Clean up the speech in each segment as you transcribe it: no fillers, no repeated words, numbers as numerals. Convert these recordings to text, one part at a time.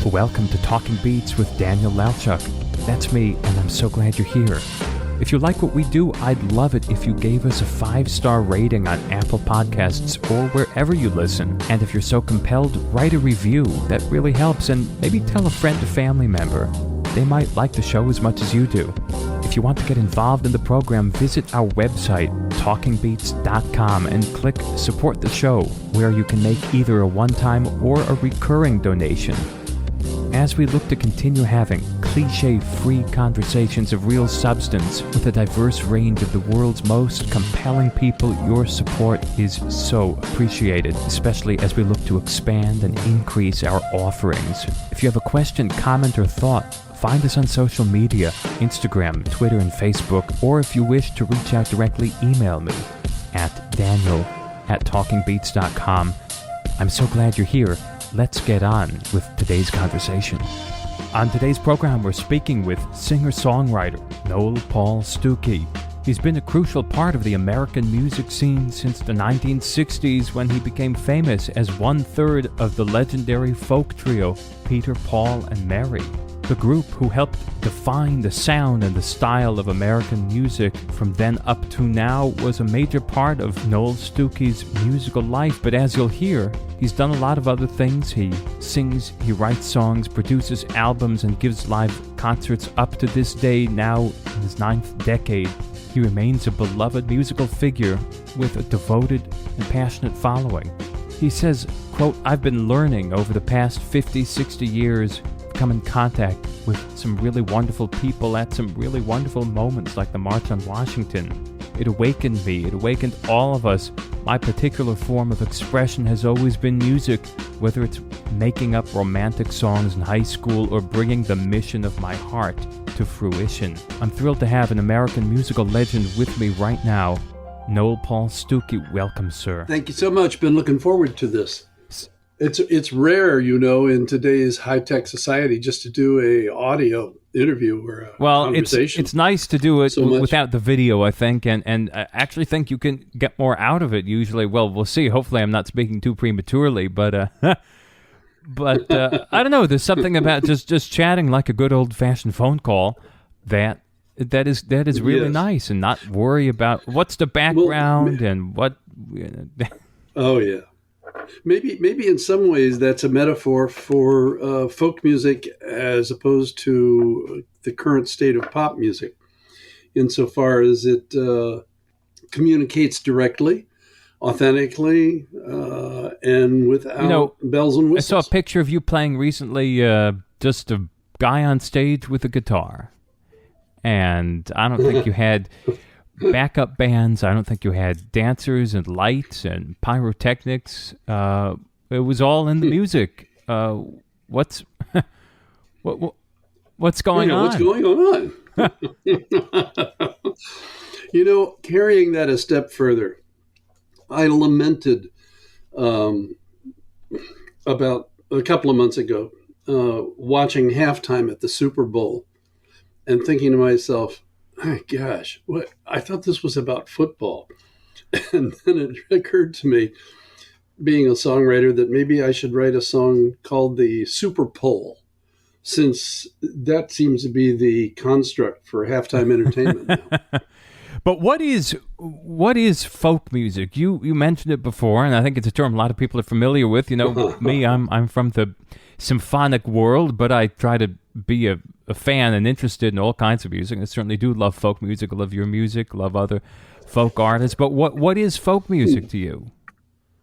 Welcome to Talking Beats with Daniel Lalchuk. That's me, and I'm so glad you're here. If you like what we do, I'd love it if you gave us a 5-star rating on Apple Podcasts or wherever you listen. And if you're so compelled, write a review. That really helps, and maybe tell a friend or family member. They might like the show as much as you do. If you want to get involved in the program, visit our website, talkingbeats.com, and click Support the Show, where you can make either a one-time or a recurring donation. As we look to continue having cliche-free conversations of real substance with a diverse range of the world's most compelling people, your support is so appreciated, especially as we look to expand and increase our offerings. If you have a question, comment, or thought, find us on social media, Instagram, Twitter, and Facebook, or if you wish to reach out directly, email me at daniel@talkingbeats.com. I'm so glad you're here. Let's get on with today's conversation. On today's program, we're speaking with singer-songwriter Noel Paul Stookey. He's been a crucial part of the American music scene since the 1960s, when he became famous as one-third of the legendary folk trio Peter, Paul, and Mary. The group who helped define the sound and the style of American music from then up to now was a major part of Noel Stookey's musical life, but as you'll hear, he's done a lot of other things. He sings, he writes songs, produces albums, and gives live concerts up to this day, now in his 9th decade. He remains a beloved musical figure with a devoted and passionate following. He says, quote, "I've been learning over the past 50, 60 years, come in contact with some really wonderful people at some really wonderful moments like the March on Washington. It awakened me. It awakened all of us. My particular form of expression has always been music, whether it's making up romantic songs in high school or bringing the mission of my heart to fruition." I'm thrilled to have an American musical legend with me right now. Noel Paul Stookey, welcome, sir. Thank you so much. Been looking forward to this. It's rare, in today's high-tech society just to do a audio interview or a conversation. It's nice to do it without the video, I think, and I actually think you can get more out of it usually. Well, we'll see. Hopefully I'm not speaking too prematurely, but I don't know. There's something about just chatting like a good old-fashioned phone call that is really nice, and not worry about what's the background and what. Oh, yeah. Maybe in some ways that's a metaphor for folk music as opposed to the current state of pop music, insofar as it communicates directly, authentically, and without bells and whistles. I saw a picture of you playing recently, just a guy on stage with a guitar, and I don't think you had backup bands. I don't think you had dancers and lights and pyrotechnics. It was all in the music. What's going on? What's going on? Carrying that a step further, I lamented about a couple of months ago, watching halftime at the Super Bowl and thinking to myself, my gosh, what? I thought this was about football. And then it occurred to me, being a songwriter, that maybe I should write a song called the Super Bowl, since that seems to be the construct for halftime entertainment now. But what is folk music? You mentioned it before, and I think it's a term a lot of people are familiar with. Me, I'm from the symphonic world, but I try to be a fan and interested in all kinds of music. I certainly do love folk music. I love your music, love other folk artists. But what is folk music to you?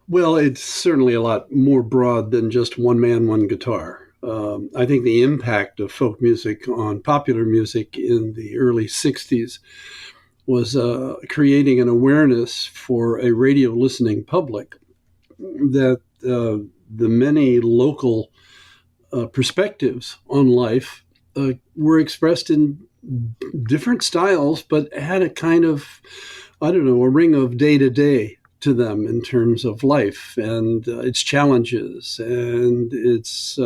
Well, it's certainly a lot more broad than just one man, one guitar. I think the impact of folk music on popular music in the early 60s was creating an awareness for a radio listening public that the many local perspectives on life were expressed in different styles, but had a kind of, a ring of day-to-day to them in terms of life and its challenges and its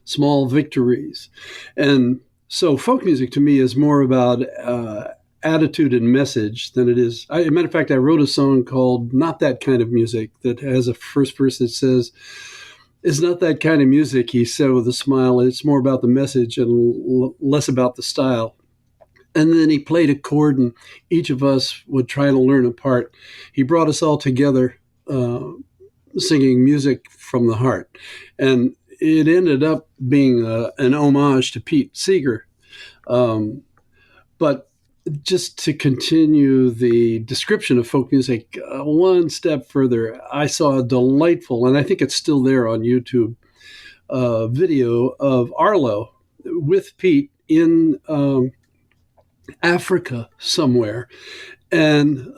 small victories. And so folk music to me is more about attitude and message than it is. As a matter of fact, I wrote a song called Not That Kind of Music that has a first verse that says, is not that kind of music, he said with a smile. It's more about the message and less about the style. And then he played a chord, and each of us would try to learn a part. He brought us all together, singing music from the heart. And it ended up being an homage to Pete Seeger. But just to continue the description of folk music one step further, I saw a delightful, and I think it's still there on YouTube, video of Arlo with Pete in Africa somewhere. And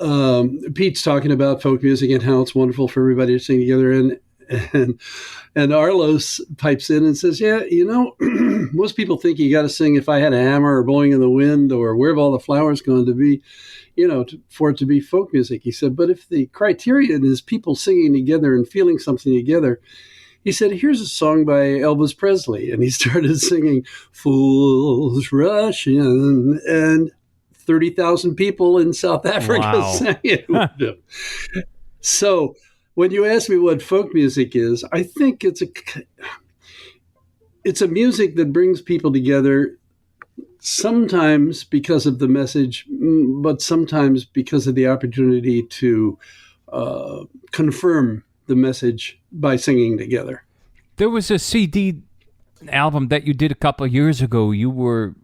Pete's talking about folk music and how it's wonderful for everybody to sing together. And Arlos pipes in and says, yeah, most people think you got to sing If I Had a Hammer or Blowing in the Wind or Where Have All the Flowers Gone to Be, for it to be folk music. He said, but if the criterion is people singing together and feeling something together, he said, here's a song by Elvis Presley. And he started singing Fools Rush In, and 30,000 people in South Africa sang it with him. So when you ask me what folk music is, I think it's a music that brings people together, sometimes because of the message, but sometimes because of the opportunity to confirm the message by singing together. There was a CD album that you did a couple of years ago. You were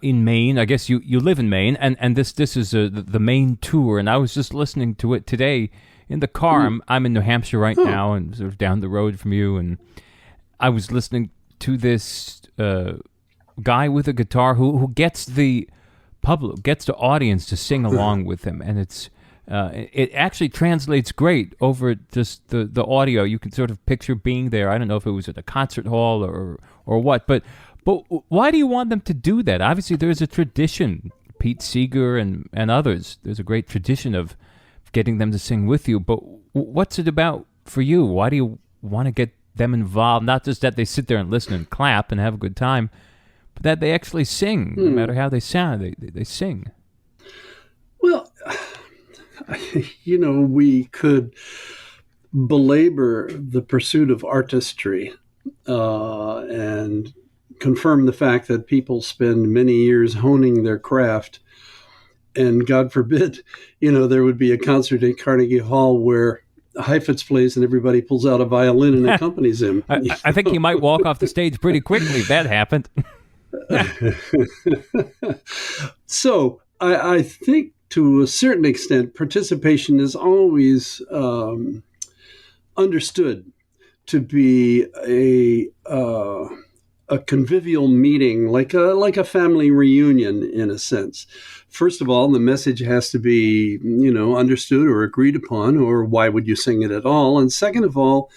in Maine. I guess you live in Maine, and this is the Maine tour, and I was just listening to it today in the car. I'm in New Hampshire right now, and sort of down the road from you, and I was listening to this guy with a guitar who gets the public, gets the audience to sing along with him, and it actually translates great over just the audio. You can sort of picture being there. I don't know if it was at a concert hall or what, but why do you want them to do that? Obviously, there's a tradition, Pete Seeger and others. There's a great tradition of getting them to sing with you. But what's it about for you? Why do you want to get them involved? Not just that they sit there and listen and clap and have a good time, but that they actually sing. No matter how they sound, they sing. Well, we could belabor the pursuit of artistry and confirm the fact that people spend many years honing their craft. And God forbid, there would be a concert at Carnegie Hall where Heifetz plays and everybody pulls out a violin and accompanies him. I think he might walk off the stage pretty quickly if that happened. So I think to a certain extent, participation is always understood to be a convivial meeting, like a family reunion in a sense. First of all, the message has to be, understood or agreed upon, or why would you sing it at all? And second of all,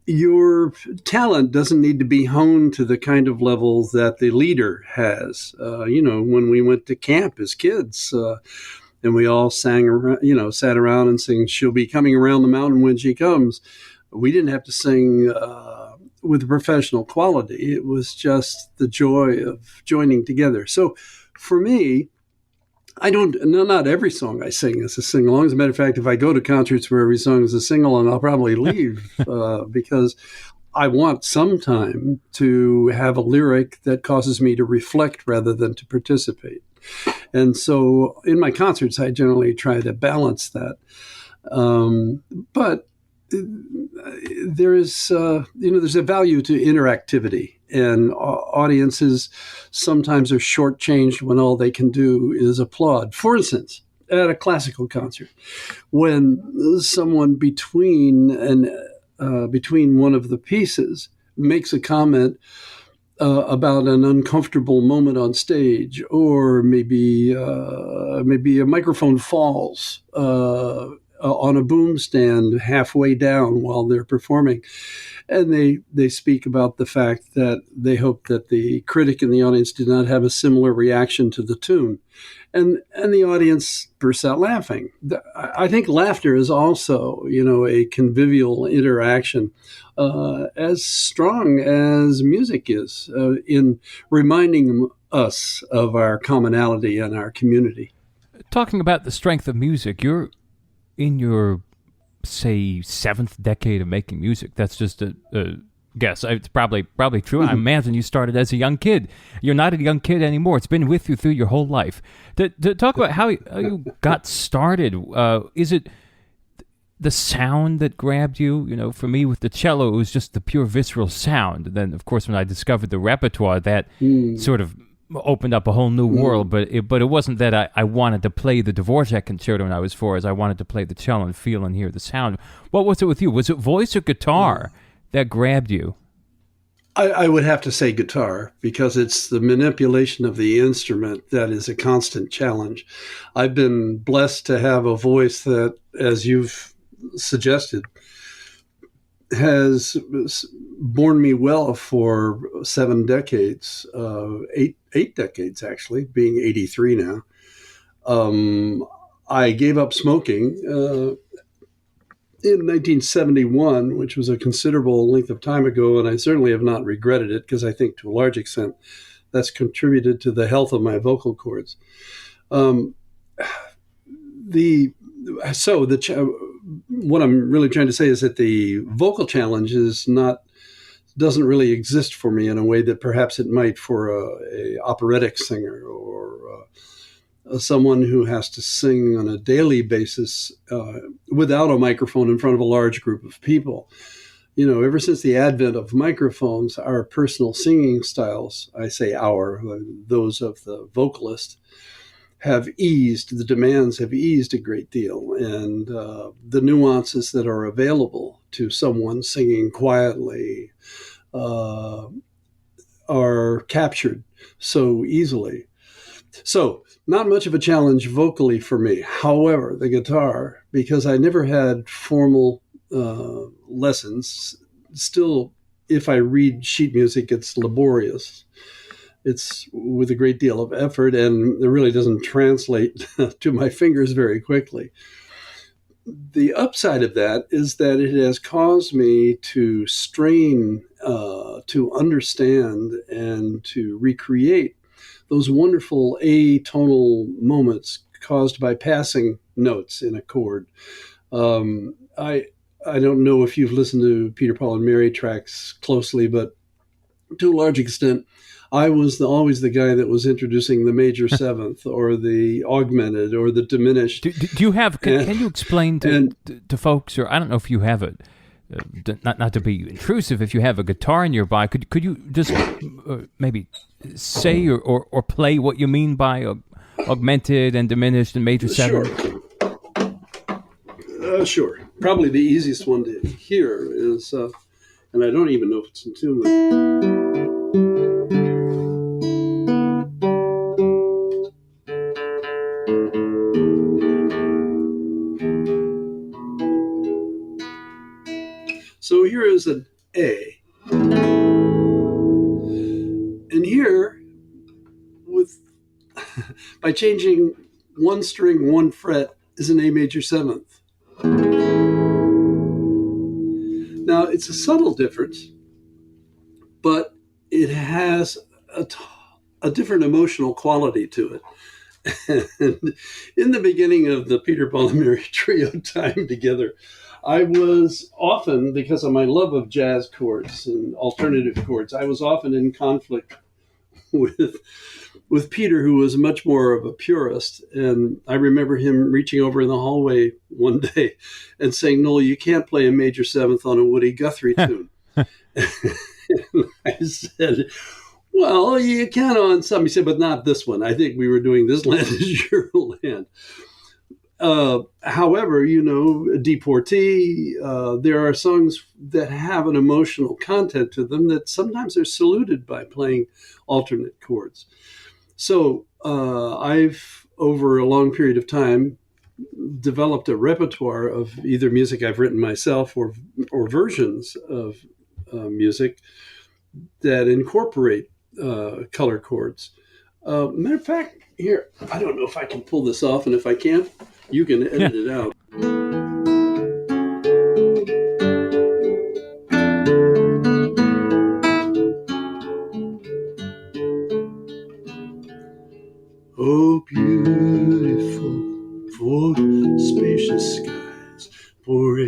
your talent doesn't need to be honed to the kind of level that the leader has. When we went to camp as kids, and we all sang around, sat around and sang, "She'll be coming around the mountain when she comes." We didn't have to sing with professional quality. It was just the joy of joining together. So for me, not every song I sing is a sing-along. As a matter of fact, if I go to concerts where every song is a sing-along, I'll probably leave because I want some time to have a lyric that causes me to reflect rather than to participate. And so in my concerts, I generally try to balance that. But there's a value to interactivity, and audiences sometimes are shortchanged when all they can do is applaud. For instance, at a classical concert, when someone between one of the pieces makes a comment about an uncomfortable moment on stage, or maybe a microphone falls on a boom stand halfway down while they're performing. And they speak about the fact that they hope that the critic in the audience did not have a similar reaction to the tune. And the audience bursts out laughing. I think laughter is also, a convivial interaction as strong as music is in reminding us of our commonality and our community. Talking about the strength of music, you're in your say, seventh decade of making music. That's just a guess. It's probably true. I imagine you started as a young kid. You're not a young kid anymore. It's been with you through your whole life. To talk about how you got started, is it the sound that grabbed you? You know, for me with the cello, it was just the pure visceral sound. Then, of course, when I discovered the repertoire, that sort of opened up a whole new world. But it wasn't that I wanted to play the Dvorak concerto when I was 4, as I wanted to play the cello and feel and hear the sound. What was it with you? Was it voice or guitar that grabbed you? I would have to say guitar, because it's the manipulation of the instrument that is a constant challenge. I've been blessed to have a voice that, as you've suggested, has borne me well for 7 decades, eight decades actually, being 83 now. I gave up smoking in 1971, which was a considerable length of time ago, and I certainly have not regretted it, because I think to a large extent that's contributed to the health of my vocal cords. What I'm really trying to say is that the vocal challenge doesn't really exist for me in a way that perhaps it might for a operatic singer, or someone who has to sing on a daily basis without a microphone in front of a large group of people. You know, ever since the advent of microphones, our personal singing styles, I say those of the vocalist, the demands have eased a great deal, and the nuances that are available to someone singing quietly are captured so easily. So, not much of a challenge vocally for me. However, the guitar, because I never had formal lessons, still, if I read sheet music, it's laborious. It's with a great deal of effort, and it really doesn't translate to my fingers very quickly. The upside of that is that it has caused me to strain, to understand, and to recreate those wonderful atonal moments caused by passing notes in a chord. I don't know if you've listened to Peter, Paul, and Mary tracks closely, but to a large extent, I was always the guy that was introducing the major seventh, or the augmented, or the diminished. Do you have? Can you explain to folks, or I don't know if you have it, not to be intrusive, if you have a guitar nearby, could you just maybe say or play what you mean by augmented and diminished and major seventh? Sure. Probably the easiest one to hear is, and I don't even know if it's in tune. So here is an A. And here, by changing one string, one fret, is an A major seventh. Now, it's a subtle difference, but it has a different emotional quality to it. And in the beginning of the Peter, Paul, and Mary trio time together, I was often, because of my love of jazz chords and alternative chords, I was often in conflict with Peter, who was much more of a purist. And I remember him reaching over in the hallway one day and saying, "Noel, you can't play a major seventh on a Woody Guthrie tune." And I said, "Well, you can on some." He said, "But not this one. I think we were doing This Land Is Your Land." However, Deportee, there are songs that have an emotional content to them that sometimes are saluted by playing alternate chords. So I've, over a long period of time, developed a repertoire of either music I've written myself or versions of music that incorporate color chords. Matter of fact, here, I don't know if I can pull this off, and if I can't, you can edit it out. Oh, beautiful, for spacious skies, for a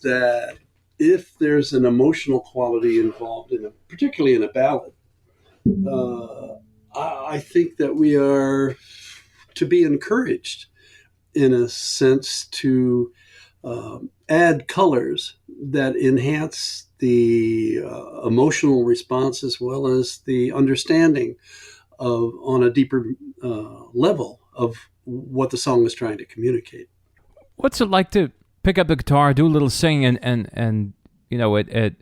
that if there's an emotional quality involved, particularly in a ballad, uh, I think that we are to be encouraged, in a sense, to add colors that enhance the emotional response as well as the understanding of, on a deeper level, of what the song is trying to communicate. What's it like to pick up the guitar, do a little singing, and you know, at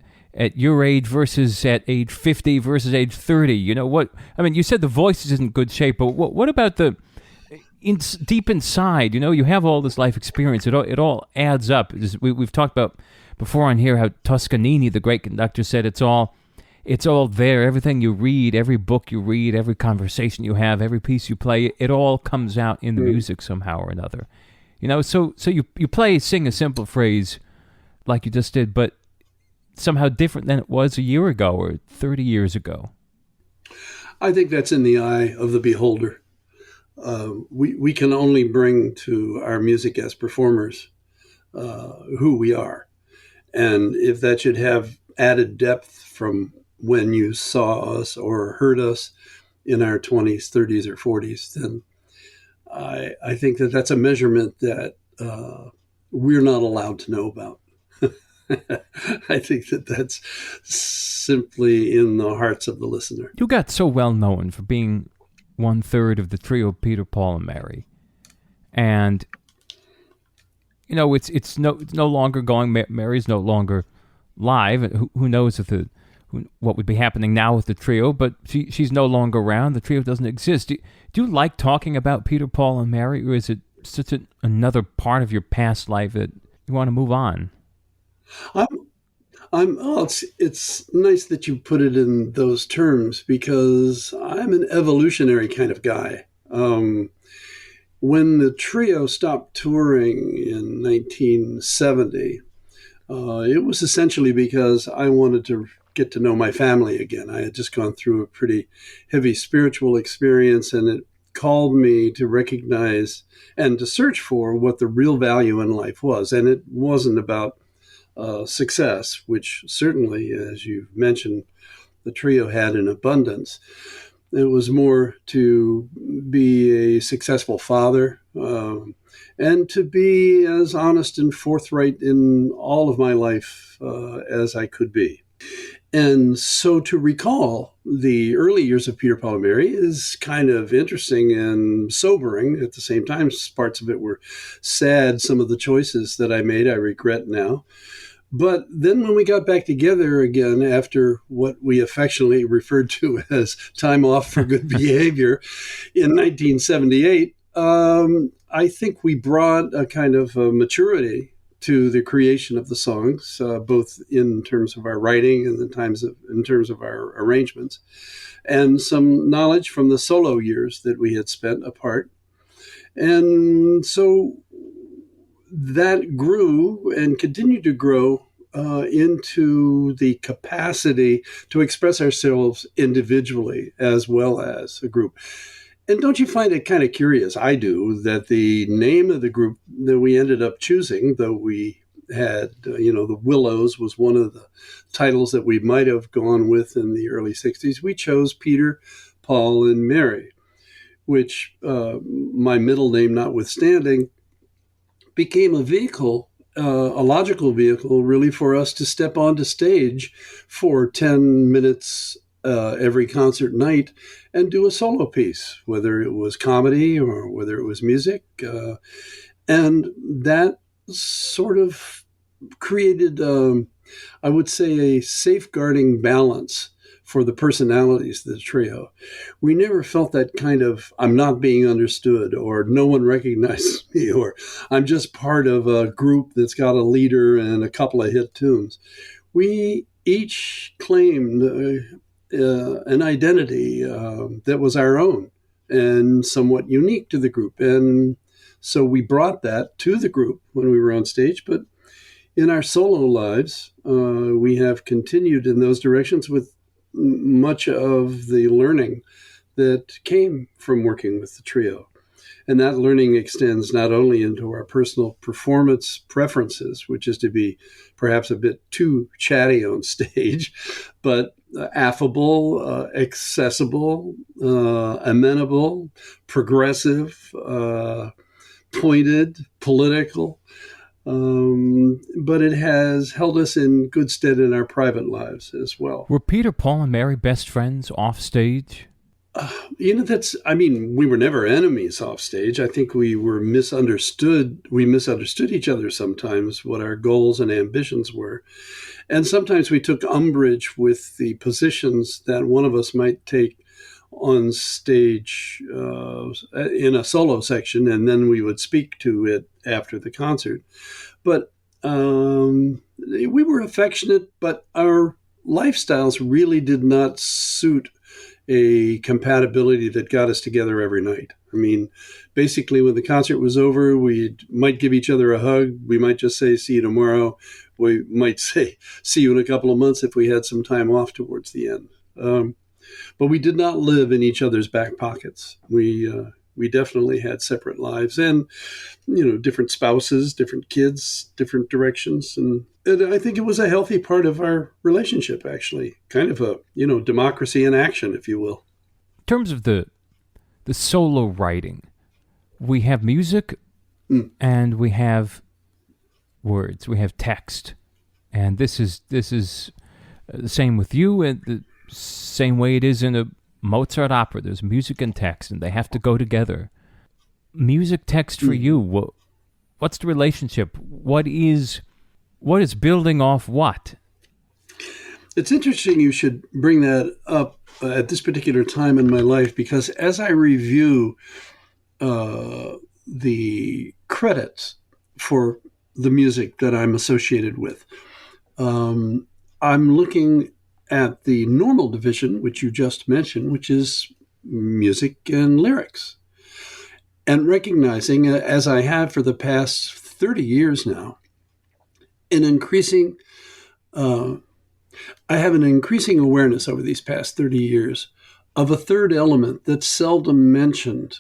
your age versus at age 50 versus age 30? You know what? I mean, you said the voice is in good shape, but what about the deep inside? You know, you have all this life experience. It all adds up. We've talked about before on here how Toscanini, the great conductor, said it's all there. Everything you read, every book you read, every conversation you have, every piece you play, it all comes out in the music somehow or another. You know, so you sing a simple phrase like you just did, but somehow different than it was a year ago or 30 years ago. I think that's in the eye of the beholder. We can only bring to our music as performers who we are. And if that should have added depth from when you saw us or heard us in our 20s, 30s, or 40s, then I think that that's a measurement that we're not allowed to know about. I think that that's simply in the hearts of the listener. You got so well known for being 1/3 of the trio Peter, Paul, and Mary, and you know it's no longer going. Mary's no longer live. Who knows what would be happening now with the trio? But she's no longer around. The trio doesn't exist. Do you like talking about Peter, Paul, and Mary, or is it such another part of your past life that you want to move on? It's nice that you put it in those terms, because I'm an evolutionary kind of guy. When the trio stopped touring in 1970, it was essentially because I wanted to get to know my family again. I had just gone through a pretty heavy spiritual experience, and it called me to recognize and to search for what the real value in life was. And it wasn't about success, which certainly, as you've mentioned, the trio had in abundance. It was more to be a successful father, and to be as honest and forthright in all of my life as I could be. And so to recall the early years of Peter, Paul, and Mary is kind of interesting and sobering at the same time. Parts of it were sad. Some of the choices that I made, I regret now. But then when we got back together again after what we affectionately referred to as time off for good behavior in 1978, I think we brought a kind of maturity to the creation of the songs, both in terms of our writing and in terms of our arrangements, and some knowledge from the solo years that we had spent apart. And so that grew and continued to grow into the capacity to express ourselves individually as well as a group. And don't you find it kind of curious? I do, that the name of the group that we ended up choosing, though we had, the Willows was one of the titles that we might have gone with in the early 60s. We chose Peter, Paul, and Mary, which, my middle name notwithstanding, became a vehicle, a logical vehicle, really, for us to step onto stage for 10 minutes every concert night and do a solo piece, whether it was comedy or whether it was music. And that sort of created, I would say, a safeguarding balance for the personalities of the trio. We never felt that kind of, I'm not being understood, or no one recognizes me, or I'm just part of a group that's got a leader and a couple of hit tunes. We each claimed an identity that was our own and somewhat unique to the group. And so we brought that to the group when we were on stage. But in our solo lives, we have continued in those directions with much of the learning that came from working with the trio. And that learning extends not only into our personal performance preferences, which is to be perhaps a bit too chatty on stage, but affable, accessible, amenable, progressive, pointed, political. But it has held us in good stead in our private lives as well. Were Peter, Paul, and Mary best friends off stage? We were never enemies off stage. I think we were misunderstood. We misunderstood each other sometimes, what our goals and ambitions were. And sometimes we took umbrage with the positions that one of us might take on stage in a solo section, and then we would speak to it after the concert. But we were affectionate, but our lifestyles really did not suit a compatibility that got us together every night. I mean, basically, when the concert was over, we might give each other a hug. We might just say, see you tomorrow. We might say, see you in a couple of months if we had some time off towards the end. But we did not live in each other's back pockets. We definitely had separate lives and, different spouses, different kids, different directions. And I think it was a healthy part of our relationship, actually. Kind of a, democracy in action, if you will. In terms of the solo writing, we have music and we have words, we have text. And this is the same with you, and the same way it is in a Mozart opera. There's music and text, and they have to go together. Music, text for you, what's the relationship? What is building off what? It's interesting you should bring that up at this particular time in my life, because as I review the credits for the music that I'm associated with, I'm looking at the normal division, which you just mentioned, which is music and lyrics. And recognizing, as I have for the past 30 years now, I have an increasing awareness over these past 30 years of a third element that's seldom mentioned,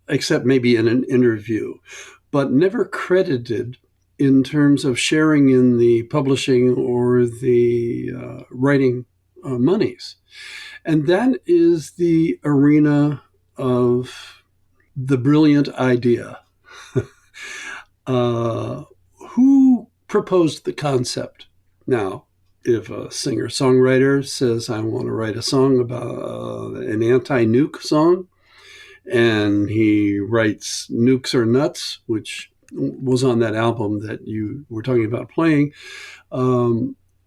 except maybe in an interview, but never credited in terms of sharing in the publishing or the writing monies. And that is the arena of the brilliant idea. Who proposed the concept? Now, if a singer-songwriter says, I want to write a song about an anti-nuke song, and he writes Nukes or Nuts, which was on that album that you were talking about playing,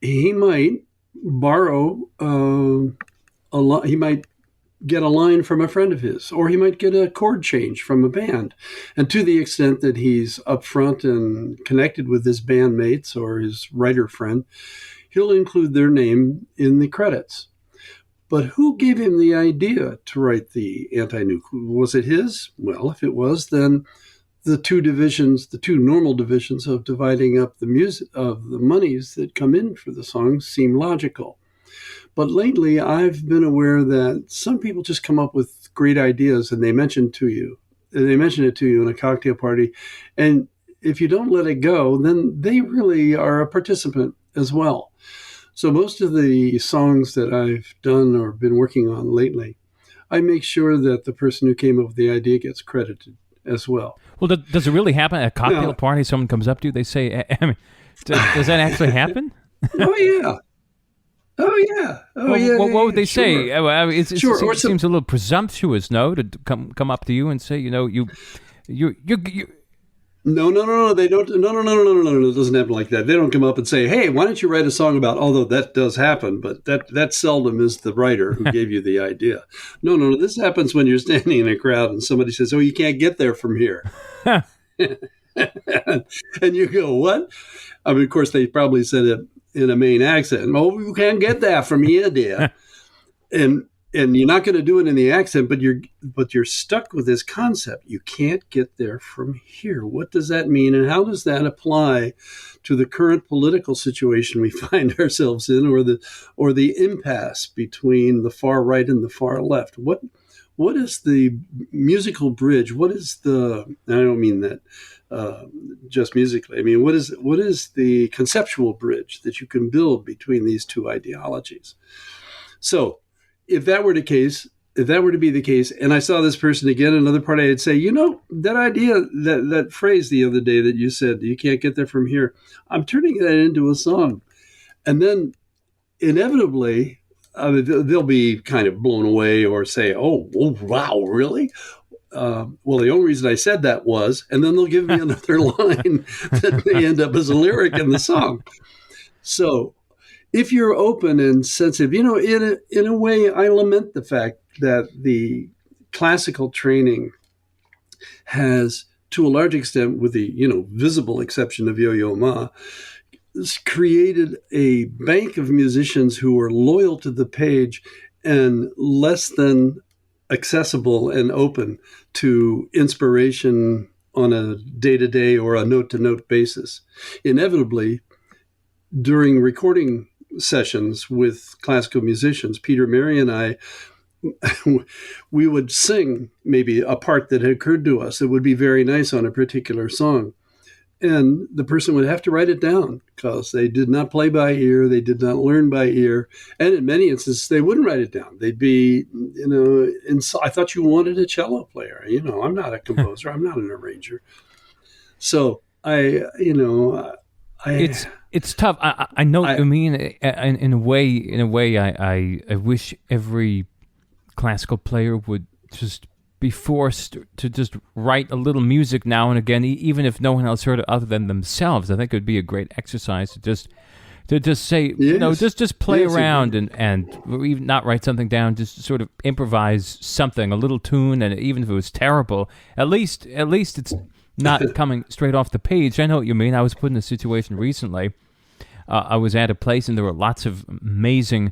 he might borrow he might get a line from a friend of his, or he might get a chord change from a band. And to the extent that he's upfront and connected with his bandmates or his writer friend, he'll include their name in the credits. But who gave him the idea to write the anti-nuke? Was it his? Well, if it was, then the two normal divisions of dividing up the music of the monies that come in for the songs seem logical. But lately, I've been aware that some people just come up with great ideas and they mention it to you in a cocktail party. And if you don't let it go, then they really are a participant as well. So most of the songs that I've done or been working on lately, I make sure that the person who came up with the idea gets credited as well. Well, does it really happen at a cocktail party? Someone comes up to you, they say, does that actually happen? Oh, yeah. What would they say? It Sure. seems a little presumptuous, no, to come up to you and say, you're No. They don't. No. It doesn't happen like that. They don't come up and say, "Hey, why don't you write a song about?" Although that does happen, but that seldom is the writer who gave you the idea. No. This happens when you're standing in a crowd and somebody says, "Oh, you can't get there from here," and you go, "What?" I mean, of course, they probably said it in a Maine accent. "Oh, you can't get that from here, dear," and you're not going to do it in the accent, but you're stuck with this concept. You can't get there from here. What does that mean, and how does that apply to the current political situation we find ourselves in, or the impasse between the far right and the far left? What what is the musical bridge? What is the, I don't mean that just musically. I mean, what is the conceptual bridge that you can build between these two ideologies? So if that were the case, if that were to be the case, and I saw this person again, another part, I'd say, that idea, that phrase the other day that you said, you can't get there from here, I'm turning that into a song. And then inevitably, they'll be kind of blown away or say, oh wow, really? Well, the only reason I said that was, and then they'll give me another line that may end up as a lyric in the song. So if you're open and sensitive, in a way, I lament the fact that the classical training has, to a large extent, with the visible exception of Yo-Yo Ma, created a bank of musicians who are loyal to the page and less than accessible and open to inspiration on a day-to-day or a note-to-note basis. Inevitably, during recording sessions with classical musicians, Peter, Mary, and I, we would sing maybe a part that had occurred to us that would be very nice on a particular song. And the person would have to write it down because they did not play by ear. They did not learn by ear. And in many instances, they wouldn't write it down. They'd be, I thought you wanted a cello player. I'm not a composer. I'm not an arranger. So it's tough. I know what you mean. In a way, I wish every classical player would just be forced to just write a little music now and again, even if no one else heard it other than themselves. I think it would be a great exercise to just say, yes. just play around and even not write something down, just sort of improvise something, a little tune, and even if it was terrible, at least it's not coming straight off the page. I know what you mean. I was put in a situation recently. I was at a place and there were lots of amazing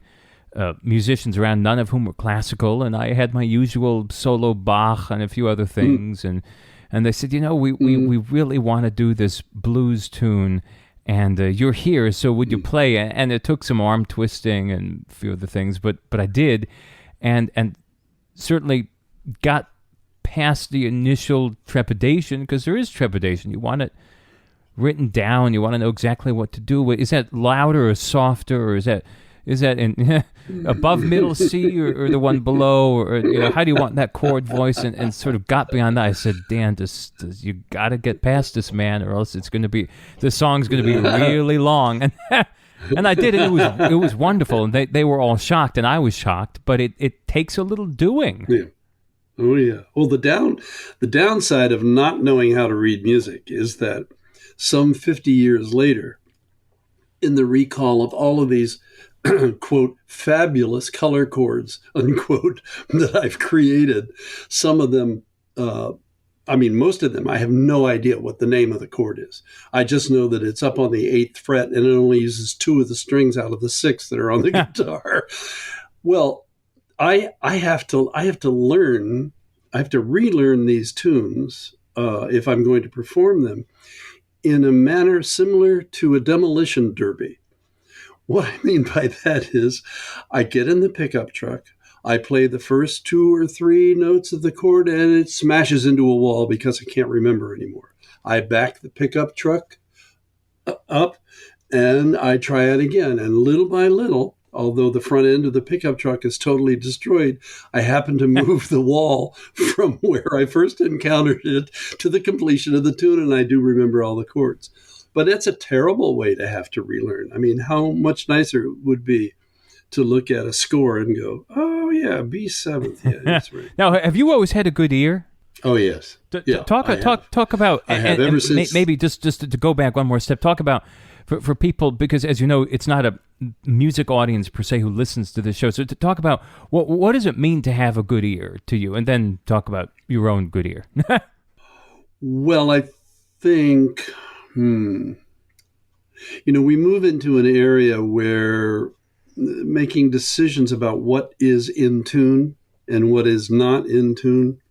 musicians around, none of whom were classical, and I had my usual solo Bach and a few other things, and they said, we really want to do this blues tune, and you're here, so would you play? And it took some arm twisting and a few other things, but I did, and certainly got past the initial trepidation, because there is trepidation. You want it written down, you want to know exactly what to do. Is that louder or softer, or is that in above middle C or the one below, or how do you want that chord voice? And sort of got beyond that. I said, Dan, you got to get past this, man, or else the song's going to be really long. And I did, and it was wonderful. And they were all shocked, and I was shocked. But it takes a little doing. Yeah. Oh yeah. Well, the downside of not knowing how to read music is that some 50 years later, in the recall of all of these quote, fabulous color chords, unquote, that I've created. Some of them, most of them, I have no idea what the name of the chord is. I just know that it's up on the 8th fret and it only uses 2 of the strings out of the 6 that are on the guitar. Well, I have to relearn these tunes if I'm going to perform them in a manner similar to a demolition derby. What I mean by that is I get in the pickup truck, I play the first 2 or 3 notes of the chord, and it smashes into a wall because I can't remember anymore. I back the pickup truck up, and I try it again. And little by little, although the front end of the pickup truck is totally destroyed, I happen to move the wall from where I first encountered it to the completion of the tune, and I do remember all the chords. But it's a terrible way to have to relearn. I mean, how much nicer it would be to look at a score and go, oh, yeah, B7th. Yeah, that's right. Now, have you always had a good ear? Oh, yes. Talk about, I have ever since. Maybe just to go back one more step, talk about, for people, because as you know, it's not a music audience per se who listens to this show. So to talk about, what does it mean to have a good ear to you? And then talk about your own good ear. Well, I think... we move into an area where making decisions about what is in tune and what is not in tune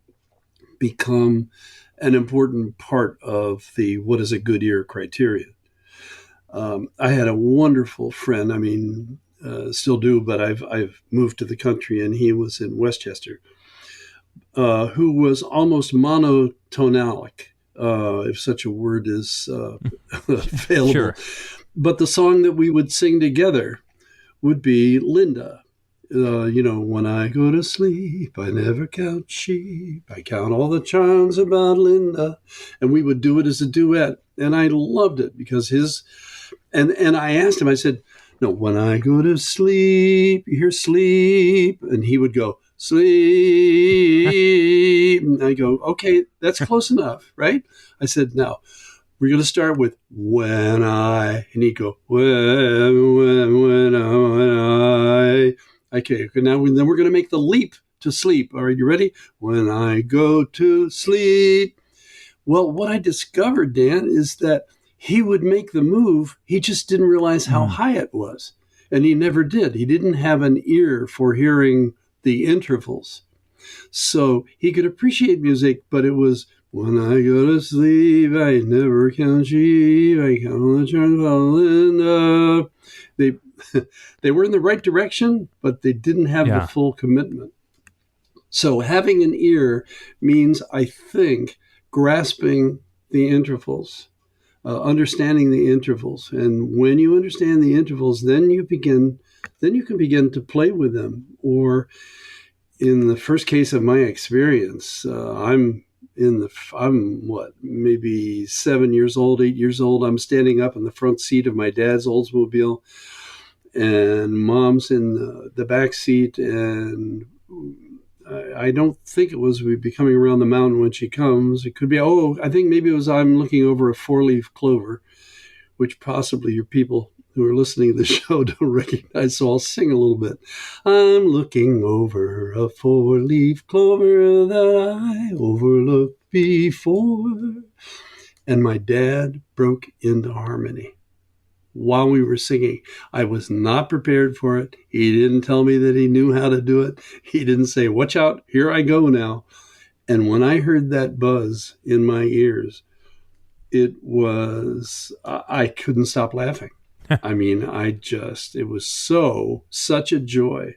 become an important part of the what is a good ear criteria. I had a wonderful friend, still do, but I've moved to the country and he was in Westchester. who was almost monotonalic, if such a word is available. Sure. But the song that we would sing together would be Linda. When I go to sleep, I never count sheep. I count all the charms about Linda. And we would do it as a duet. And I loved it because and I asked him, I said, no, when I go to sleep, you hear sleep. And he would go, sleep. And I go, okay, that's close enough, right? I said, now, we're going to start with when I, and he'd go, when I. Okay, now then we're going to make the leap to sleep. All right, you ready? When I go to sleep. Well, what I discovered, Dan, is that he would make the move. He just didn't realize how high it was. And he never did. He didn't have an ear for hearing the intervals. So he could appreciate music, but it was, when I go to sleep, I never count sheep, I count on the charms of Linda. They were in the right direction, but they didn't have the full commitment. So having an ear means, I think, grasping the intervals, understanding the intervals. And when you understand the intervals, then you can begin to play with them. Or in the first case of my experience, I'm maybe 7 years old, 8 years old. I'm standing up in the front seat of my dad's Oldsmobile, and mom's in the back seat, and I don't think it was we'd be coming around the mountain when she comes. It could be, I think maybe it was I'm looking over a 4-leaf clover, which possibly your people who are listening to the show don't recognize, so I'll sing a little bit. I'm looking over a 4-leaf clover that I overlooked before. And my dad broke into harmony while we were singing. I was not prepared for it. He didn't tell me that he knew how to do it. He didn't say, watch out, here I go now. And when I heard that buzz in my ears, it was, I couldn't stop laughing. I mean, it was such a joy.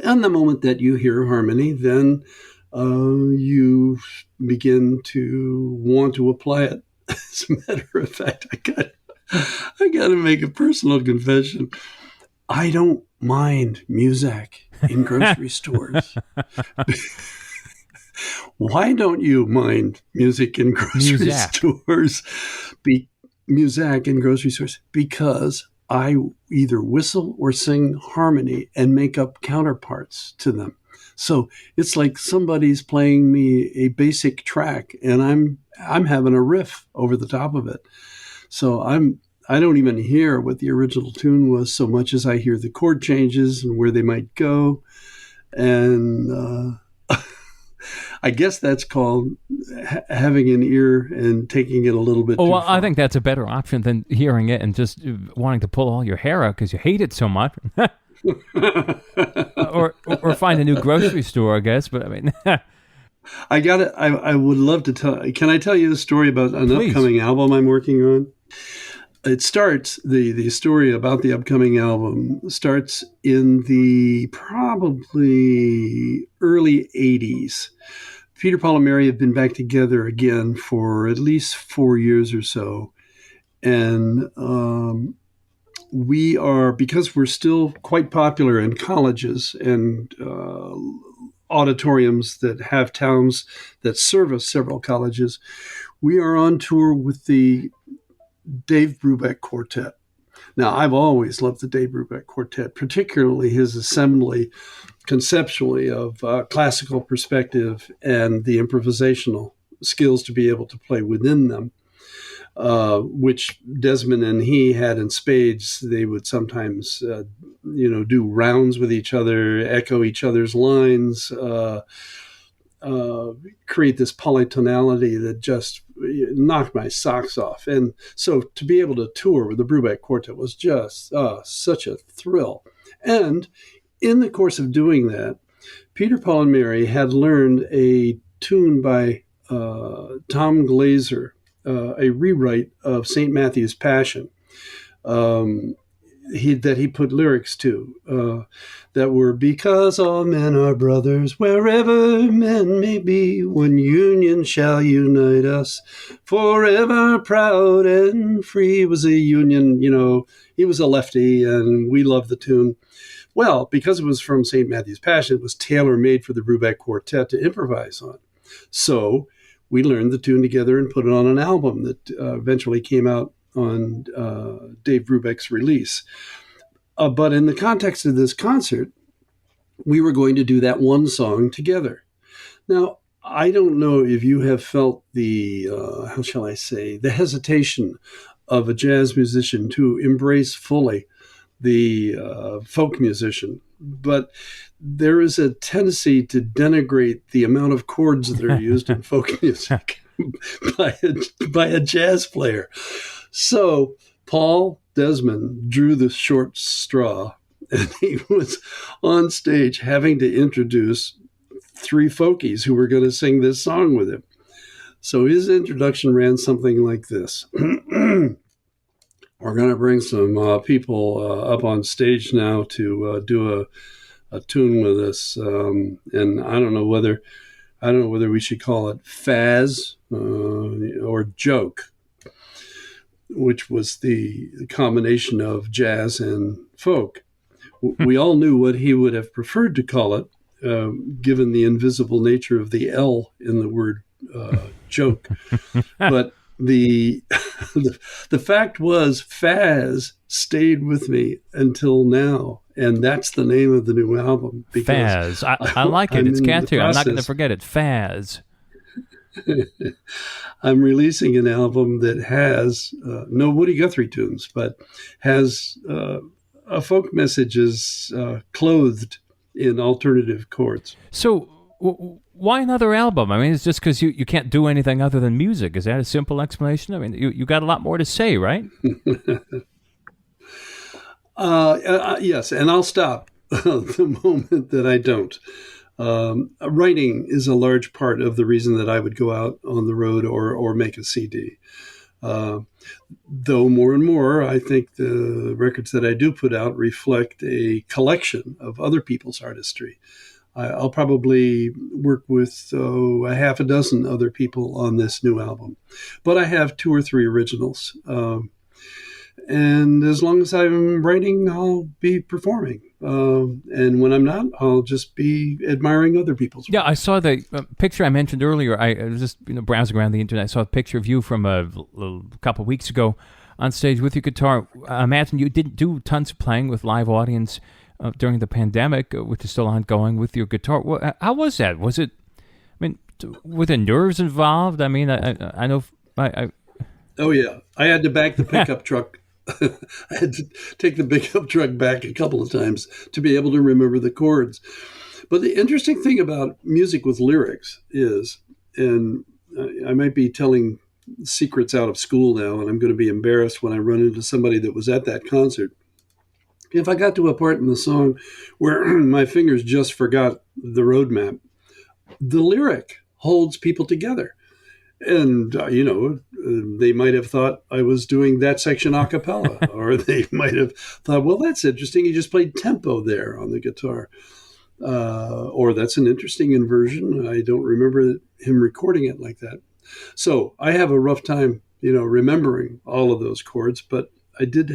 And the moment that you hear harmony, then you begin to want to apply it. As a matter of fact, I got to make a personal confession. I don't mind music in grocery stores. Why don't you mind music in grocery stores? Music in grocery stores, because I either whistle or sing harmony and make up counterparts to them. So it's like somebody's playing me a basic track and I'm having a riff over the top of it. So I don't even hear what the original tune was so much as I hear the chord changes and where they might go. And I guess that's called having an ear and taking it a little bit too far. I think that's a better option than hearing it and just wanting to pull all your hair out because you hate it so much. or find a new grocery store, I guess. But I mean, I would love to tell. Can I tell you a story about an upcoming album I'm working on? It starts, the story about the upcoming album starts in the probably early 80s. Peter, Paul, and Mary have been back together again for at least 4 years or so. And we are, because we're still quite popular in colleges and auditoriums that have towns that service several colleges, we are on tour with the Dave Brubeck Quartet. Now, I've always loved the Dave Brubeck Quartet, particularly his assembly conceptually of classical perspective and the improvisational skills to be able to play within them, which Desmond and he had in spades. They would sometimes, do rounds with each other, echo each other's lines, create this polytonality that just knocked my socks off. And so to be able to tour with the Brubeck Quartet was just such a thrill. And in the course of doing that, Peter, Paul, and Mary had learned a tune by Tom Glaser, a rewrite of St. Matthew's Passion. he put lyrics to that were, because all men are brothers, wherever men may be, one union shall unite us, forever proud and free. It was a union, he was a lefty, and we loved the tune. Well, because it was from St. Matthew's Passion, it was tailor-made for the Brubeck Quartet to improvise on. So we learned the tune together and put it on an album that eventually came out on Dave Brubeck's release. But in the context of this concert, we were going to do that one song together. Now, I don't know if you have felt the, how shall I say, the hesitation of a jazz musician to embrace fully the folk musician, but there is a tendency to denigrate the amount of chords that are used in folk music by a jazz player. So Paul Desmond drew the short straw, and he was on stage having to introduce three folkies who were going to sing this song with him. So his introduction ran something like this. We're going to bring some people up on stage now to do a tune with us, and I don't know whether we should call it Faz or Joke, which was the combination of jazz and folk. We all knew what he would have preferred to call it, given the invisible nature of the L in the word joke, but the fact was, Faz stayed with me until now, and that's the name of the new album. Faz, I like it. It's catchy. I'm not going to forget it. Faz. I'm releasing an album that has no Woody Guthrie tunes, but has a folk messages clothed in alternative chords. So why another album? I mean, it's just because you can't do anything other than music. Is that a simple explanation? I mean, you got a lot more to say, right? Yes, and I'll stop the moment that I don't. Writing is a large part of the reason that I would go out on the road or make a CD. Though more and more, I think the records that I do put out reflect a collection of other people's artistry. I'll probably work with a half a dozen other people on this new album. But I have 2 or 3 originals. And as long as I'm writing, I'll be performing. And when I'm not, I'll just be admiring other people's work. Yeah, I saw the picture I mentioned earlier. I was just browsing around the internet. I saw a picture of you from a couple of weeks ago on stage with your guitar. I imagine you didn't do tons of playing with live audience during the pandemic, which is still ongoing, with your guitar. How was that? Was it, I mean, were there nerves involved? I mean, I know. Oh, yeah. I had to back the pickup truck. I had to take the pickup truck back a couple of times to be able to remember the chords. But the interesting thing about music with lyrics is, and I might be telling secrets out of school now, and I'm going to be embarrassed when I run into somebody that was at that concert. If I got to a part in the song where my fingers just forgot the roadmap, the lyric holds people together. And, they might have thought I was doing that section a cappella, or they might have thought, well, that's interesting. He just played tempo there on the guitar. Or that's an interesting inversion. I don't remember him recording it like that. So I have a rough time, remembering all of those chords, but I did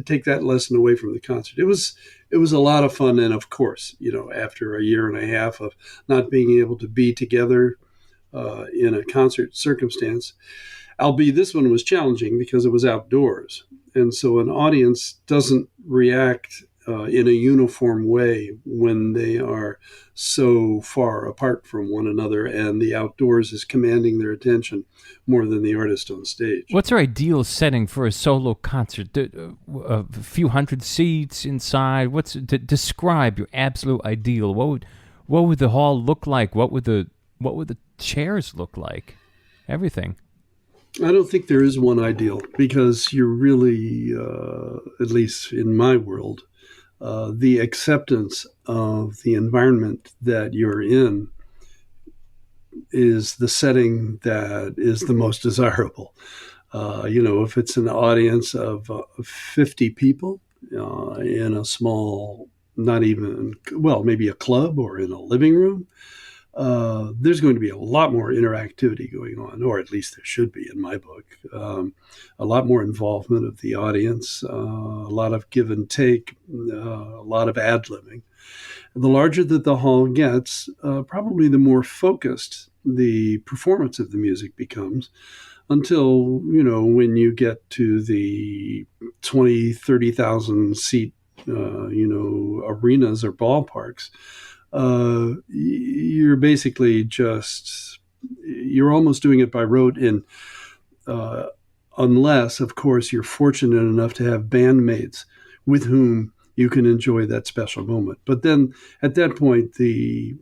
take that lesson away from the concert. It was a lot of fun. And of course, after a year and a half of not being able to be together in a concert circumstance, albeit this one was challenging because it was outdoors. And so an audience doesn't react in a uniform way when they are so far apart from one another, and the outdoors is commanding their attention more than the artist on stage. What's our ideal setting for a solo concert? A few hundred seats inside? Describe your absolute ideal? What would the hall look like? What would the chairs look like? Everything. I don't think there is one ideal, because you're really, at least in my world, the acceptance of the environment that you're in is the setting that is the most desirable. If it's an audience of 50 people, in a small, not even, well, maybe a club or in a living room, there's going to be a lot more interactivity going on, or at least there should be in my book. A lot more involvement of the audience, a lot of give and take, a lot of ad-libbing. The larger that the hall gets, probably the more focused the performance of the music becomes, until, when you get to the 20, 30,000 seat, arenas or ballparks, you're basically you're almost doing it by rote, uh, unless, of course, you're fortunate enough to have bandmates with whom you can enjoy that special moment. But then at that point, the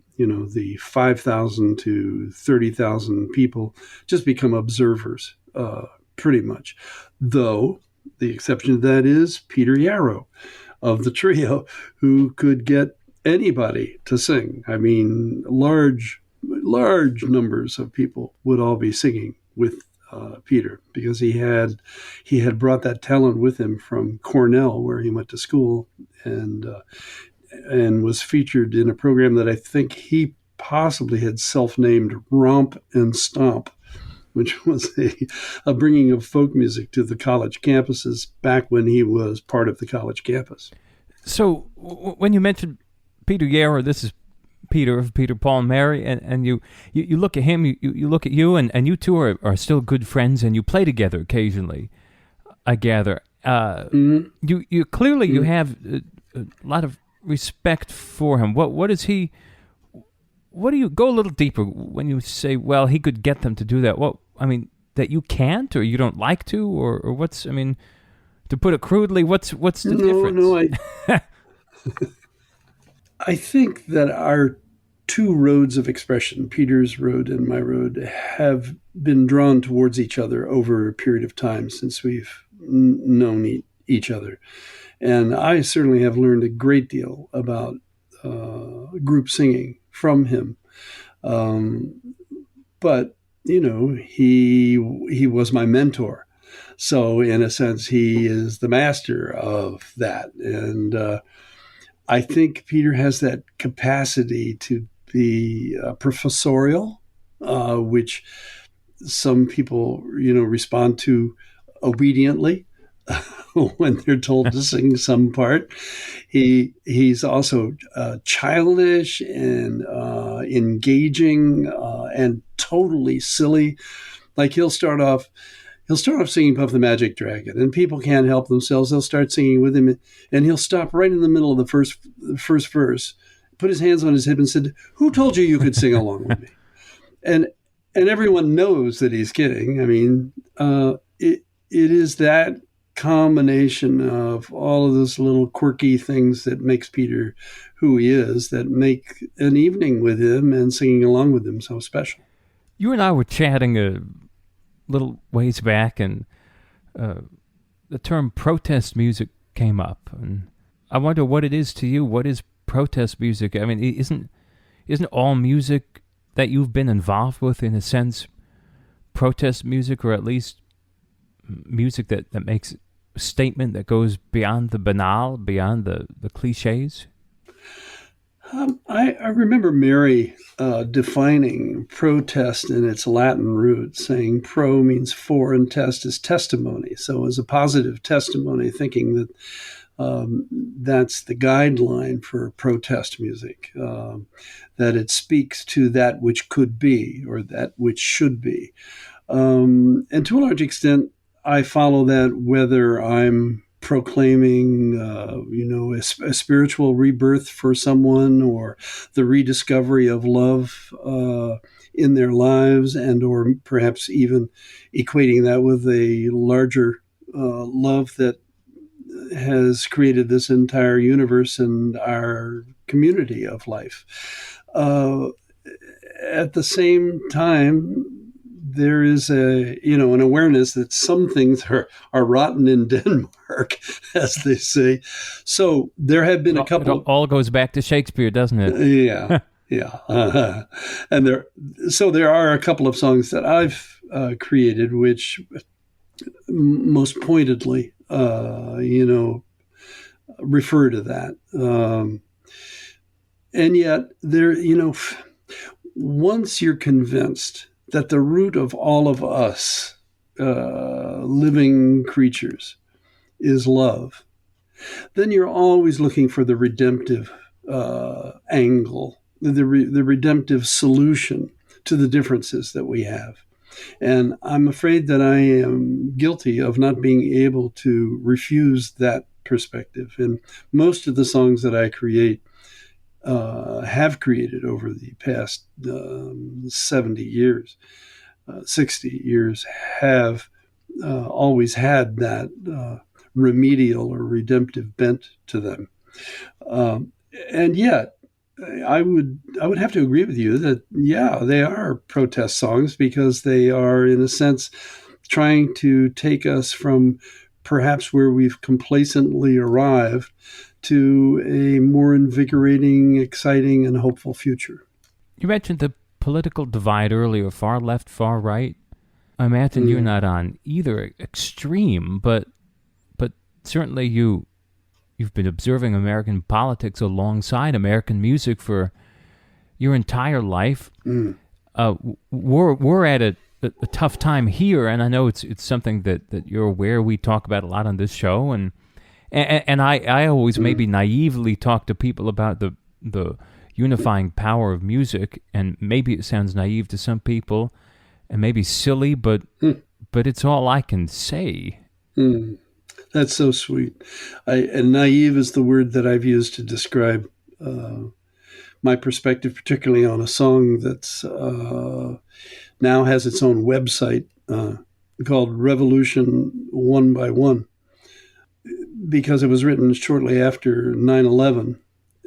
5,000 to 30,000 people just become observers, pretty much. Though the exception to that is Peter Yarrow of the trio, who could get anybody to sing. I mean, large numbers of people would all be singing with Peter, because he had brought that talent with him from Cornell, where he went to school, and was featured in a program that I think he possibly had self-named Romp and Stomp, which was a bringing of folk music to the college campuses back when he was part of the college campus. So when you mentioned Peter Yarrow, this is Peter, Paul, and Mary, and you look at him, you look at you, and you two are still good friends, and you play together occasionally, I gather. You clearly you have a lot of respect for him. What is he? What do you go a little deeper when you say, well, he could get them to do that? What, I mean, that you can't, or you don't like to, or what's, I mean, to put it crudely, what's the difference? No, I think that our two roads of expression, Peter's road and my road, have been drawn towards each other over a period of time since we've known each other. And I certainly have learned a great deal about group singing from him. But, he was my mentor. So in a sense, he is the master of that. And I think Peter has that capacity to be professorial, which some people, respond to obediently when they're told to sing some part. He's also childish and engaging and totally silly. Like he'll start off singing Puff the Magic Dragon, and people can't help themselves. They'll start singing with him, and he'll stop right in the middle of the first verse, put his hands on his hip and said, "Who told you could sing along with me?" And everyone knows that he's kidding. I mean, it is that combination of all of those little quirky things that makes Peter who he is, that make an evening with him and singing along with him so special. You and I were chatting a little ways back, and the term protest music came up, and I wonder what it is to you. What is protest music? I mean, isn't all music that you've been involved with, in a sense, protest music, or at least music that makes a statement that goes beyond the banal, beyond the cliches? I remember Mary defining protest in its Latin root, saying pro means for and test is testimony. So as a positive testimony, thinking that that's the guideline for protest music, that it speaks to that which could be or that which should be. And to a large extent, I follow that whether I'm proclaiming, a spiritual rebirth for someone, or the rediscovery of love in their lives, and or perhaps even equating that with a larger love that has created this entire universe and our community of life. At the same time, there is an awareness that some things are rotten in Denmark, as they say. So there have been a couple. It all goes back to Shakespeare, doesn't it? Yeah, yeah. And there are a couple of songs that I've created, which most pointedly, refer to that. And yet, once you're convinced that the root of all of us living creatures is love, then you're always looking for the redemptive angle, the redemptive solution to the differences that we have. And I'm afraid that I am guilty of not being able to refuse that perspective. And most of the songs that I create have created over the past 70 years, 60 years, have always had that remedial or redemptive bent to them. And yet, I would have to agree with you that, yeah, they are protest songs because they are, in a sense, trying to take us from perhaps where we've complacently arrived to a more invigorating, exciting, and hopeful future. You mentioned the political divide earlier, far left, far right. I imagine you're not on either extreme, but certainly you've been observing American politics alongside American music for your entire life. We're at a tough time here, and I know it's something that you're aware we talk about a lot on this show, and I always maybe naively talk to people about the unifying power of music, and maybe it sounds naive to some people, and maybe silly, but it's all I can say. That's so sweet. And naive is the word that I've used to describe my perspective, particularly on a song that's now has its own website called Revolution One by One, because it was written shortly after 9/11.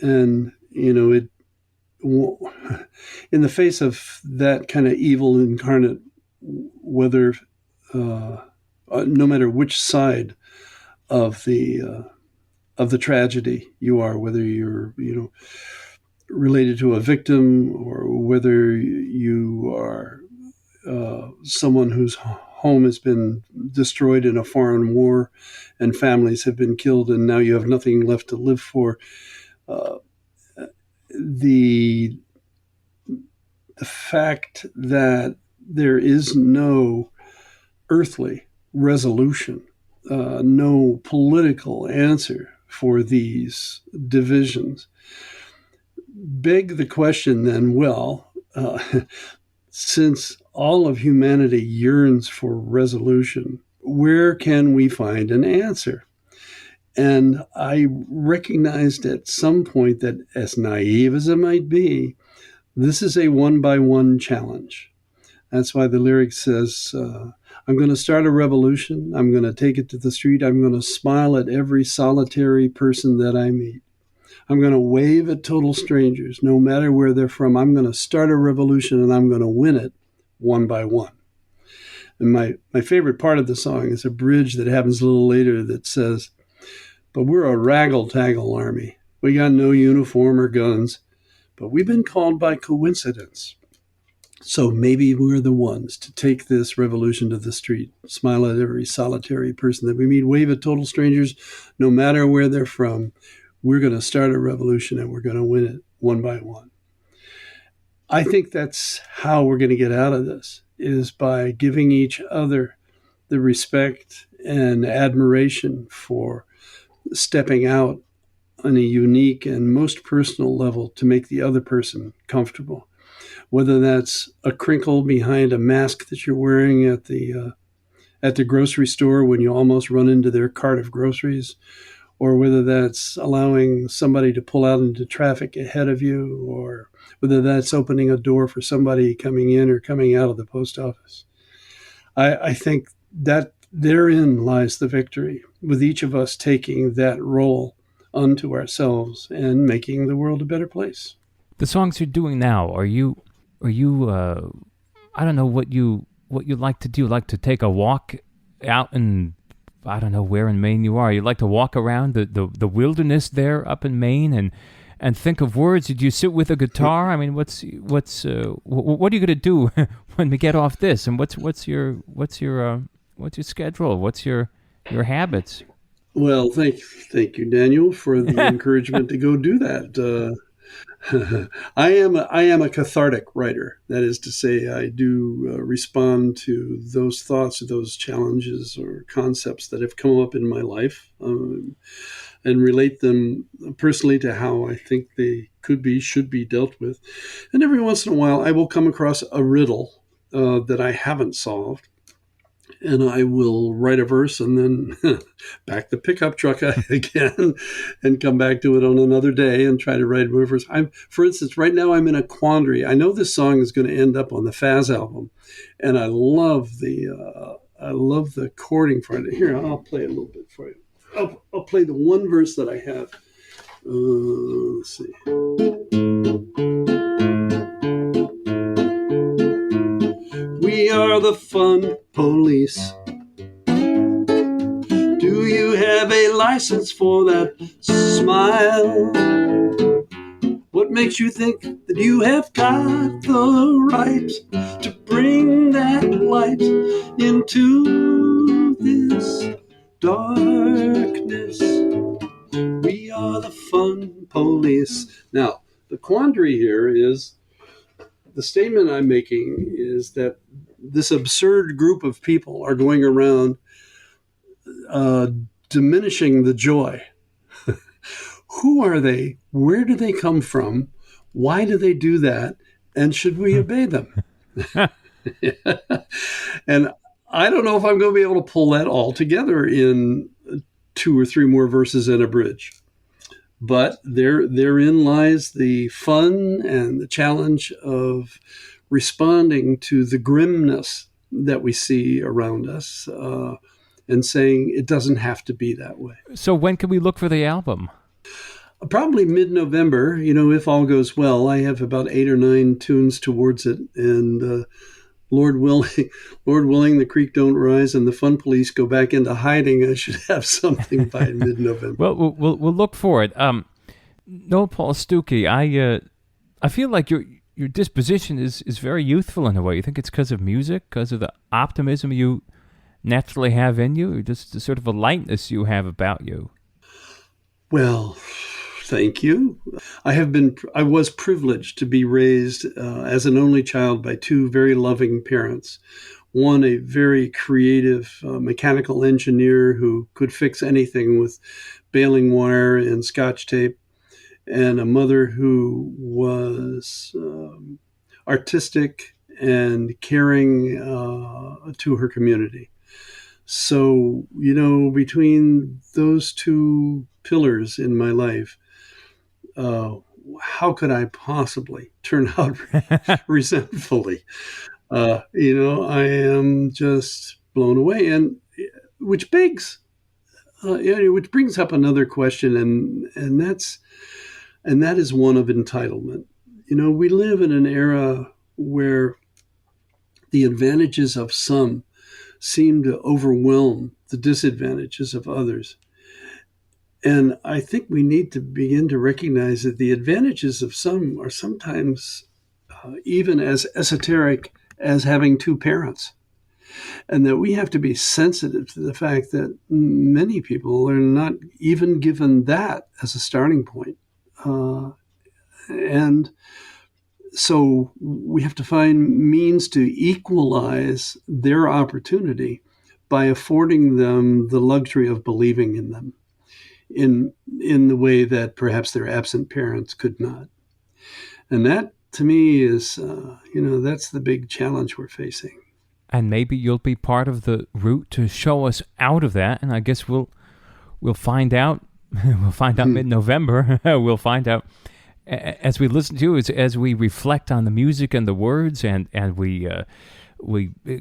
And, it in the face of that kind of evil incarnate, whether no matter which side of the tragedy you are, whether you're related to a victim or whether you are someone whose home has been destroyed in a foreign war and families have been killed and now you have nothing left to live for. The fact that there is no earthly resolution, no political answer for these divisions, beg the question then, well, since all of humanity yearns for resolution, where can we find an answer? And I recognized at some point that, as naive as it might be, this is a one-by-one challenge. That's why the lyric says, I'm going to start a revolution. I'm going to take it to the street. I'm going to smile at every solitary person that I meet. I'm going to wave at total strangers, no matter where they're from. I'm going to start a revolution, and I'm going to win it one by one. And my favorite part of the song is a bridge that happens a little later that says, but we're a raggle-taggle army. We got no uniform or guns, but we've been called by coincidence. So maybe we're the ones to take this revolution to the street, smile at every solitary person that we meet, wave at total strangers, no matter where they're from. We're going to start a revolution and we're going to win it one by one. I think that's how we're going to get out of this, is by giving each other the respect and admiration for stepping out on a unique and most personal level to make the other person comfortable. Whether that's a crinkle behind a mask that you're wearing at the grocery store when you almost run into their cart of groceries, or whether that's allowing somebody to pull out into traffic ahead of you, or whether that's opening a door for somebody coming in or coming out of the post office. I think that therein lies the victory, with each of us taking that role unto ourselves and making the world a better place. The songs you're doing now, are you I don't know what you like to do. You like to take a walk out in, I don't know where in Maine you are. You like to walk around the wilderness there up in Maine and think of words. Did you sit with a guitar? I mean, what are you going to do when we get off this? And what's your schedule? What's your habits? Well, thank you, Daniel, for the encouragement to go do that. I am a cathartic writer. That is to say, I do respond to those thoughts, or those challenges, or concepts that have come up in my life, and relate them personally to how I think they could be, should be dealt with. And every once in a while, I will come across a riddle that I haven't solved, and I will write a verse and then back the pickup truck again and come back to it on another day and try to write more verse. For instance, right now I'm in a quandary. I know this song is going to end up on the Faz album, and I love the chording for it. Here, I'll play a little bit for you. I'll play the one verse that I have. Let's see. We are the fun police. Do you have a license for that smile? What makes you think that you have got the right to bring that light into this darkness? We are the fun police. Now, the quandary here is, the statement I'm making is that this absurd group of people are going around diminishing the joy. Who are they? Where do they come from? Why do they do that? And should we obey them? And I don't know if I'm going to be able to pull that all together in 2 or 3 more verses and a bridge. But therein lies the fun and the challenge of responding to the grimness that we see around us, and saying it doesn't have to be that way. So when can we look for the album? Probably mid-November, if all goes well. I have about 8 or 9 tunes towards it, and Lord willing, the creek don't rise and the fun police go back into hiding. I should have something by mid-November. Well, we'll look for it. Noel Paul Stookey, I feel like your disposition is very youthful in a way. You think it's because of music, because of the optimism you naturally have in you, or just the sort of a lightness you have about you? Well, thank you. I was privileged to be raised as an only child by 2 very loving parents. One, a very creative mechanical engineer who could fix anything with baling wire and Scotch tape, and a mother who was artistic and caring to her community. So, between those 2 pillars in my life, how could I possibly turn out resentfully? I am just blown away, and which brings up another question, and that is one of entitlement. We live in an era where the advantages of some seem to overwhelm the disadvantages of others. And I think we need to begin to recognize that the advantages of some are sometimes even as esoteric as having 2 parents. And that we have to be sensitive to the fact that many people are not even given that as a starting point. And so we have to find means to equalize their opportunity by affording them the luxury of believing in them in the way that perhaps their absent parents could not. And that, to me, is, that's the big challenge we're facing. And maybe you'll be part of the route to show us out of that. And I guess we'll find out. We'll find out mid-November. We'll find out as we listen to you, as we reflect on the music and the words, and we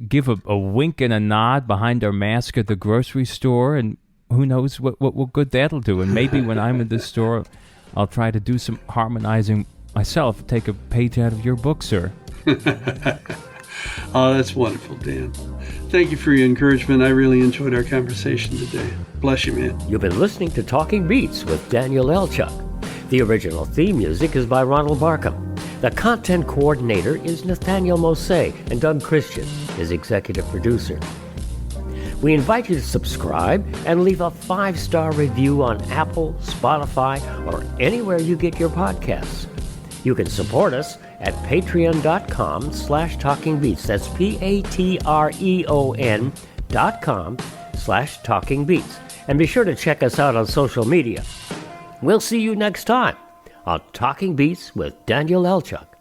give a wink and a nod behind our mask at the grocery store, and who knows what good that'll do. And maybe when I'm in the store, I'll try to do some harmonizing myself, take a page out of your book, sir. Oh, that's wonderful, Dan. Thank you for your encouragement. I really enjoyed our conversation today. Bless you, man. You've been listening to Talking Beats with Daniel Elchuk. The original theme music is by Ronald Barkham. The content coordinator is Nathaniel Mosey, and Doug Christian is executive producer. We invite you to subscribe and leave a 5-star review on Apple, Spotify, or anywhere you get your podcasts. You can support us at patreon.com/talkingbeats. That's patreon.com/talkingbeats. And be sure to check us out on social media. We'll see you next time on Talking Beats with Daniel Elchuk.